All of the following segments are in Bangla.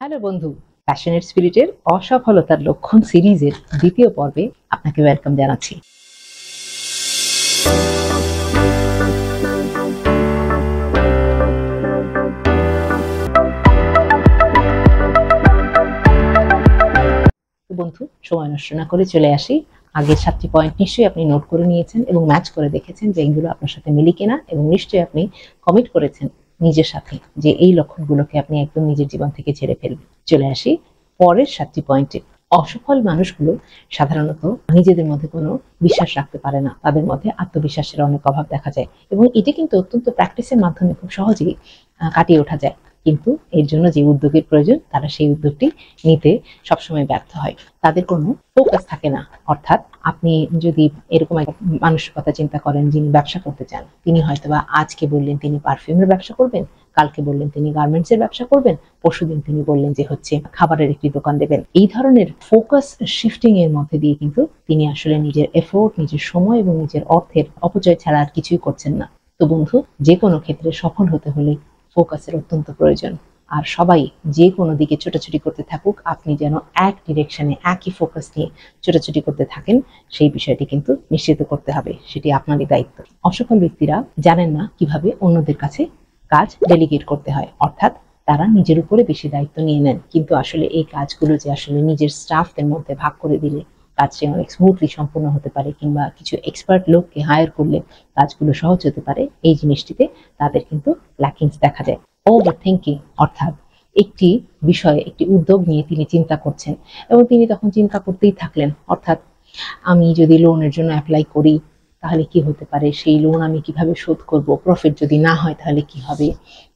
হ্যালো বন্ধু, প্যাশনেট স্পিরিটের অসফলতার লক্ষণ সিরিজের দ্বিতীয় পর্বে আপনাকে ওয়েলকাম জানাচ্ছি। বন্ধু, সময় নষ্ট না করে চলে আসি। আগের 7টি পয়েন্ট নিশ্চয়ই আপনি নোট করে নিয়েছেন এবং ম্যাচ করে দেখেছেন যে এইগুলো আপনার সাথে মিলে কিনা, এবং নিশ্চয়ই আপনি কমিট করেছেন নিজের সাথে যে এই লক্ষণগুলোকে আপনি একদম নিজের জীবন থেকে ঝেড়ে ফেলবেন। চলে আসি পরের 7টি পয়েন্টে। অসফল মানুষগুলো সাধারণত নিজেদের মধ্যে কোনো বিশ্বাস রাখতে পারে না, তাদের মধ্যে আত্মবিশ্বাসের অনেক অভাব দেখা যায়, এবং এটি কিন্তু অত্যন্ত প্র্যাকটিসের মাধ্যমে খুব সহজেই কাটিয়ে ওঠা যায়। কিন্তু এর জন্য যে উদ্যোগের প্রয়োজন, তারা সেই উদ্যোগটি নিতে সবসময় ব্যর্থ হয়। তাদের কোনো ফোকাস থাকে না। অর্থাৎ আপনি যদি এরকম একটা মানুষের কথা চিন্তা করেন যিনি ব্যবসা করতে চান, তিনি হয়তোবা আজকে বললেন তিনি পারফিউমের ব্যবসা করবেন, কালকে বললেন তিনি গার্মেন্টসের ব্যবসা করবেন, পরশুদিন তিনি বললেন যে খাবারের একটি দোকান দেবেন। এই ধরনের ফোকাস শিফটিং এর মধ্যে দিয়ে কিন্তু তিনি আসলে নিজের এফোর্ট, নিজের সময় এবং নিজের অর্থের অপচয় ছাড়া আর কিছুই করছেন না। তো বন্ধু, যে কোনো ক্ষেত্রে সফল হতে হলে ফোকাসের অত্যন্ত প্রয়োজন। আর সবাই যে কোনো দিকে ছোটাছুটি করতে থাকুক, আপনি যেন এক ডিরেকশনে একই ফোকাস নিয়ে ছোটাছুটি করতে থাকেন, সেই বিষয়টি কিন্তু নিশ্চিত করতে হবে। সেটি আপনারই দায়িত্ব। অসফল ব্যক্তিরা জানেন না কিভাবে অন্যদের কাছে কাজ ডেলিগেট করতে হয়, অর্থাৎ তারা নিজের উপরে বেশি দায়িত্ব নিয়ে নেন, কিন্তু আসলে এই কাজগুলো যে আসলে নিজের স্টাফদের মধ্যে ভাগ করে দিলে কাজটি অনেক স্মুথলি সম্পূর্ণ হতে পারে, কিংবা কিছু এক্সপার্ট লোককে হায়ার করলে কাজগুলো সহজ হতে পারে, এই জিনিসটিতে তাদের কিন্তু ল্যাকিংস দেখা যায়। ওভার থিঙ্কিং, অর্থাৎ একটি বিষয়ে একটি উদ্যোগ নিয়ে তিনি চিন্তা করছেন এবং তিনি তখন চিন্তা করতেই থাকলেন, অর্থাৎ আমি যদি লোনের জন্য অ্যাপ্লাই করি তাহলে কি হতে পারে, সেই লোন আমি কিভাবে শোধ করব, প্রফিট যদি না হয় তাহলে কি হবে,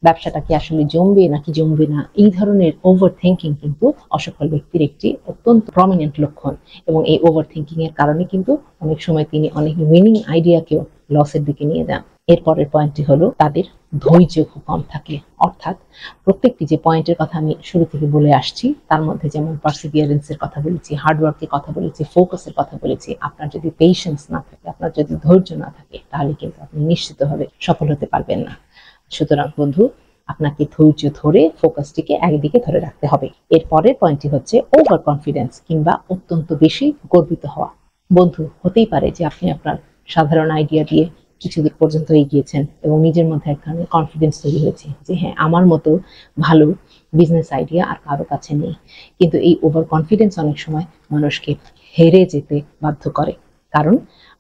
ব্যবসাটা কি আসলে জমবে নাকি জমবে না। এই ধরনের ওভার থিঙ্কিং কিন্তু অসফল ব্যক্তির একটি অত্যন্ত প্রমিনেন্ট লক্ষণ, এবং এই ওভার থিঙ্কিং এর কারণে কিন্তু অনেক সময় তিনি অনেক উইনিং আইডিয়াকেও লসের দিকে নিয়ে যান। এরপরের পয়েন্টটি হলো তাদের ধৈর্য খুব কম থাকে। অর্থাৎ প্রত্যেকটি যে পয়েন্টের কথা আমি শুরু থেকে বলে আসছি, তার মধ্যে যেমন পার্সিভিয়ারেন্সের কথা বলেছি, হার্ডওয়ার্কের কথা বলেছি, ফোকাসের কথা বলেছি, আপনার যদি পেশেন্স না থাকে, আপনার যদি ধৈর্য না থাকে, তাহলে কিন্তু আপনি নিশ্চিতভাবে সফল হতে পারবেন না। সুতরাং বন্ধু, আপনাকে ধৈর্য ধরে ফোকাসটিকে একদিকে ধরে রাখতে হবে। এর পরের পয়েন্টটি হচ্ছে ওভার কনফিডেন্স, কিংবা অত্যন্ত বেশি গর্বিত হওয়া। বন্ধু, হতেই পারে যে আপনি আপনার সাধারণ আইডিয়া দিয়ে কিছুদূর পর্যন্ত এগিয়েছেন এবং নিজের মধ্যে এক ধরনের কনফিডেন্স তৈরি হয়েছে যে হ্যাঁ, আমার মতো ভালো বিজনেস আইডিয়া আর কারো কাছে নেই। কিন্তু এই ওভার কনফিডেন্স অনেক সময় মানুষকে হেরে যেতে বাধ্য করে। কারণ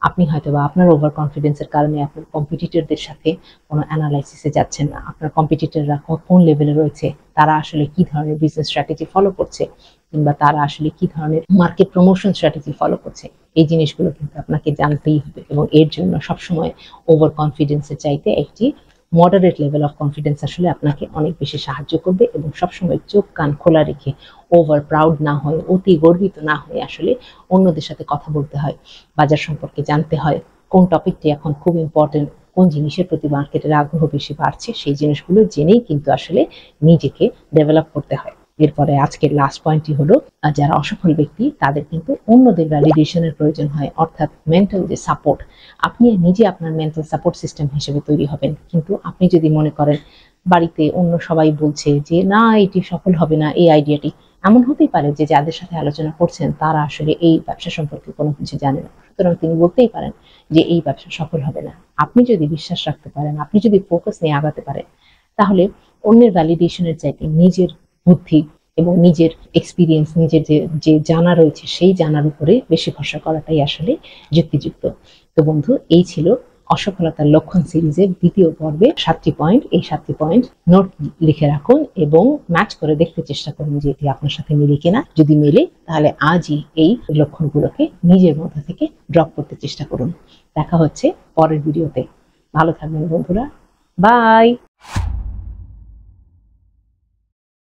আপনি হয়তোবা আপনার ওভার কনফিডেন্সের কারণে আপনার কম্পিটিটরদের সাথে কোনো অ্যানালাইসিসে যাচ্ছেন না। আপনার কম্পিটিটররা কোন লেভেলে রয়েছে, তারা আসলে কি ধরনের বিজনেস স্ট্র্যাটেজি ফলো করছে, কিংবা তারা আসলে কি ধরনের মার্কেট প্রমোশন স্ট্র্যাটেজি ফলো করছে, এই জিনিসগুলো কিন্তু আপনাকে জানতেই হবে। এবং এর জন্য সবসময় ওভার কনফিডেন্সের চাইতে একটি মডারেট লেভেল অফ কনফিডেন্স আসলে আপনাকে অনেক বেশি সাহায্য করবে। এবং সবসময় চোখ কান খোলা রেখে ওভার প্রাউড না হয়ে, অতি গর্বিত না হয়ে আসলে অন্যদের সাথে কথা বলতে হয়, বাজার সম্পর্কে জানতে হয়, কোন টপিকটি এখন খুব ইম্পর্টেন্ট, কোন জিনিসের প্রতি মার্কেটের আগ্রহ বেশি বাড়ছে, সেই জিনিসগুলো জেনেই কিন্তু আসলে নিজেকে ডেভেলপ করতে হয়। এরপরে আজকের লাস্ট পয়েন্টটি হলো, যারা অসফল ব্যক্তি তাদের কিন্তু অন্যদের ভ্যালিডেশনের প্রয়োজন হয়, অর্থাৎ মেন্টাল যে সাপোর্ট। আপনি নিজে আপনার মেন্টাল সাপোর্ট সিস্টেম হিসেবে তৈরি হবেন, কিন্তু আপনি যদি মনে করেন বাড়িতে অন্য সবাই বলছে যে না, এটি সফল হবে না, এই আইডিয়াটি, এমন হতেই পারে যে যাদের সাথে আলোচনা করছেন তারা আসলে এই ব্যবসা সম্পর্কে কোনো কিছু জানে না, সুতরাং তিনি বলতেই পারেন যে এই ব্যবসা সফল হবে না। আপনি যদি বিশ্বাস রাখতে পারেন, আপনি যদি ফোকাস নিয়ে আগাতে পারেন, তাহলে অন্যের ভ্যালিডেশনের চাইতে নিজের বুদ্ধি এবং নিজের এক্সপিরিয়েন্স, নিজের যে জানা রয়েছে সেই জানার উপরে বেশি ভরসা করাটাই আসলে যুক্তিযুক্ত। তো বন্ধু, এই ছিল অসফলতার লক্ষণ সিরিজের দ্বিতীয় পর্বে 7টি পয়েন্ট। এই 7টি পয়েন্ট নোট লিখে রাখুন এবং ম্যাচ করে দেখতে চেষ্টা করুন যে এটি আপনার সাথে মিলে কিনা। যদি মেলে, তাহলে আজই এই লক্ষণগুলোকে নিজের মধ্যে থেকে ড্রপ করতে চেষ্টা করুন। দেখা হচ্ছে পরের ভিডিওতে। ভালো থাকবেন বন্ধুরা, বাই।